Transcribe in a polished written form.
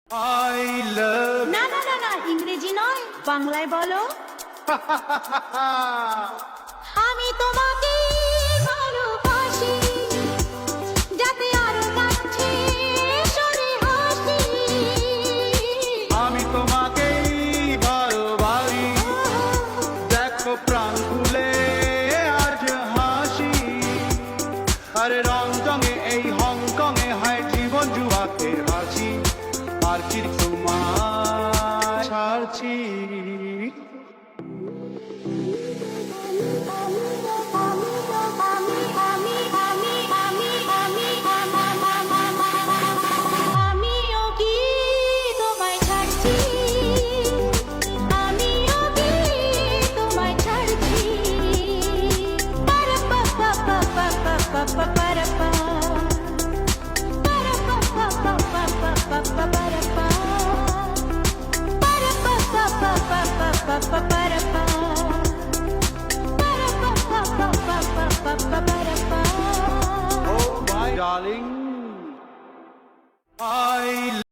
I love না না না না, ইংরেজি নয়, বাংলায় বলো। আমি তোমাকে ভালোবাসি, যাতে আরো কাছে সরে হাসি। আমি তোমাকেই ভালোবাসি, দেখো প্রাণ খুলে আজ হাসি। আরে রংচঙে এই হংকংয়ে হয় জীবন জুয়াকে হাসি, আর কি তোমায় ছাড়ছি। আমিও কি তোমায় ছাড়ছি, আমিও কি তোমায় ছাড়ছি। পারাপা পাপা পাপা পাপা পারাপা, পারাপা পাপা পাপা পাপা পারাপা, পারাপা পাপা পাপা পাপা পারাপা, পারাপা পাপা পাপা পাপা পারাপা। Oh my darling,